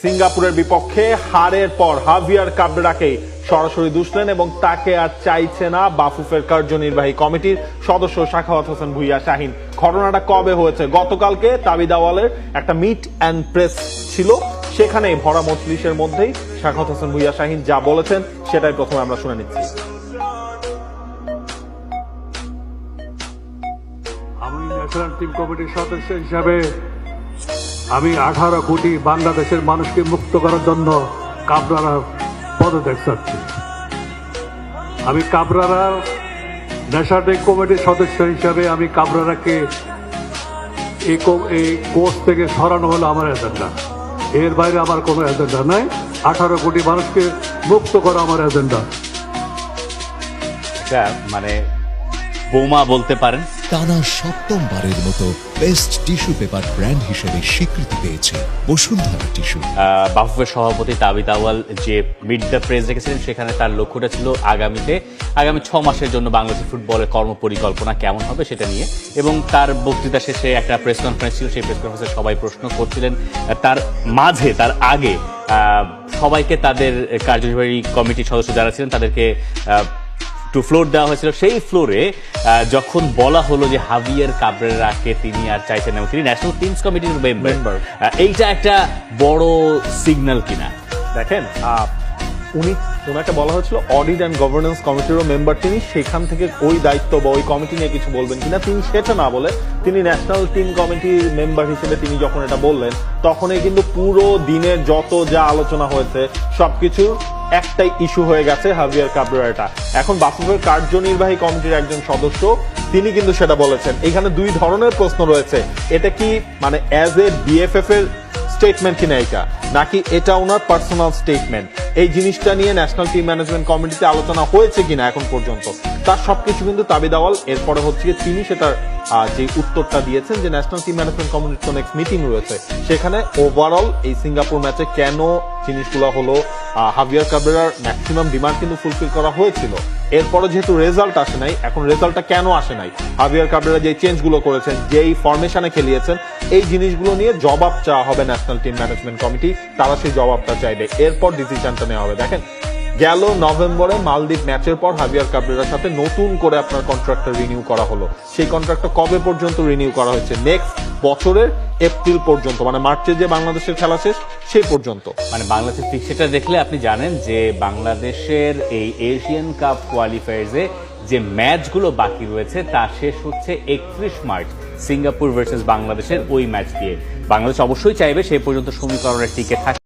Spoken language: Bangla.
সিঙ্গাপুরের বিপক্ষে হারের পর হাভিয়ার কাবরেরাকে সরাসরি দুষলেন এবং তাকে আর চাইছে না বাফুফের কার্যনির্বাহী কমিটির সদস্য সাখাওয়াত হোসেন ভূঁইয়া শাহীন। ঘটনাটা কবে হয়েছে? গতকালকে তাবিদ আওয়ালের একটা মিট অ্যান্ড প্রেস ছিল, সেখানে ভরা মজলিসের মধ্যেই সাখাওয়াত হোসেন ভূঁইয়া শাহীন যা বলেছেন সেটাই প্রথমে আমরা শুনে নিচ্ছি। আমি ন্যাশনাল টিম কমিটির সদস্য হিসাবে আমি 18 কোটি বাংলাদেশের মানুষকে মুক্ত করার জন্য কাবরেরার পদত্যাগ চাচ্ছি। আমি কাবরেরার ন্যাশনাল টিম কমিটির সদস্য হিসাবে আমি কাবরেরাকে এই কোর্স থেকে সরানো হলো আমার এজেন্ডা। এর বাইরে আমার কোনো এজেন্ডা নাই। 18 কোটি মানুষকে মুক্ত করা আমার এজেন্ডা। মানে বোমা বলতে পারেন। টানা সপ্তমবারের মতো বেস্ট টিস্যু পেপার ব্র্যান্ড হিসেবে স্বীকৃতি পেয়েছে বসুন্ধরা টিস্যু। বাফুফের সভাপতি তাবিদ আওয়াল যে মিড দ্য প্রেস রেখেছিলেন, সেখানে তার লক্ষ্যটা ছিল আগামী 6 মাসের জন্য বাংলাদেশ ফুটবলের কর্মপরিকল্পনা কেমন হবে সেটা নিয়ে। এবং তার বক্তৃতা শেষে একটা প্রেস কনফারেন্স ছিল, সেই প্রেস কনফারেন্সে সবাই প্রশ্ন করছিলেন। তার আগে সবাইকে তাদের কার্যনির্বাহী কমিটির সদস্য যারা ছিলেন তাদেরকে ফ্লোর দেওয়া হয়েছিল। সেই ফ্লোরে যখন বলা হলো যে হাভিয়ার কাবরেরাকে তিনি আর চাইছেন না, তিনি ন্যাশনাল টিমস কমিটির মেম্বার, এইটা একটা বড় সিগন্যাল কিনা? দেখেন, ওনাকে বলা হয়েছিল অডিট অ্যান্ড গভর্নেন্স কমিটিরও মেম্বার তিনি, সেখান থেকে ওই দায়িত্ব বা ওই কমিটি নিয়ে কিছু বলবেন কিনা তিনি সেটা না বলে তিনি ন্যাশনাল টিম কমিটির মেম্বার হিসেবে তিনি যখন এটা বললেন, তখনই কিন্তু পুরো দিনের যত যা আলোচনা হয়েছে সবকিছু একটাই ইস্যু হয়ে গেছে হাভিয়ার কাবরেরাটা। এখন বাফুফের কার্যনির্বাহী কমিটির একজন সদস্য তিনি কিন্তু সেটা বলেছেন। এখানে দুই ধরনের প্রশ্ন রয়েছে, এটা কি মানে অ্যাজ এ বিএফএফ এর স্টেটমেন্ট কিনা এটা, নাকি এটা ওনার পার্সোনাল স্টেটমেন্ট, এই জিনিসটা নিয়ে ন্যাশনাল টিম ম্যানেজমেন্ট কমিটিতে আলোচনা হয়েছে কিনা এখন পর্যন্ত, তার সবকিছু কিন্তু তাবিদ আওয়াল এরপরে হচ্ছে তিনি সেটার যে উত্তরটা দিয়েছেন যে ন্যাশনাল টিম ম্যানেজমেন্ট কমিটির তো নেক্সট মিটিং রয়েছে, সেখানে ওভারঅল এই সিঙ্গাপুর ম্যাচে কেন জিনিসগুলো হলো, হাভিয়ার কাবরেরার ম্যাক্সিমাম ডিমান্ড কিন্তু ফুলফিল করা হয়েছিল। এরপরে যেহেতু রেজাল্ট আসে নাই, এখন রেজাল্টটা কেন আসে নাই, হাভিয়ার কাবরেরা যে চেঞ্জগুলো করেছেন, যেই ফরমেশনে খেলিয়েছেন, এই জিনিসগুলো নিয়ে জবাব চাওয়া হবে ন্যাশনাল টিম ম্যানেজমেন্ট কমিটি। তারা সেই জবাবটা চাইবে, এরপর ডিসিশনটা নেওয়া হবে। দেখেন, গেল নভেম্বরে মালদ্বীপ ম্যাচের পর হাভিয়ার কাবরেরার সাথে নতুন করে আপনার কন্ট্রাক্টটা রিনিউ করা হলো। সেই কন্ট্রাক্টটা কবে পর্যন্ত রিনিউ করা হয়েছে? নেক্সট বছরের এপ্রিল পর্যন্ত, মানে মার্চে যে বাংলাদেশের খেলা শেষ সেই পর্যন্ত। মানে বাংলাদেশের ফিক্সচারটা দেখলে আপনি জানেন যে বাংলাদেশের এই এশিয়ান কাপ কোয়ালিফায়ার্সে যে ম্যাচগুলো বাকি রয়েছে তা শেষ হচ্ছে 31 মার্চ সিঙ্গাপুর ভার্সেস বাংলাদেশের ওই ম্যাচ দিয়ে। বাংলাদেশ অবশ্যই চাইবে সেই পর্যন্ত সমীকরণের টিকে থাকে।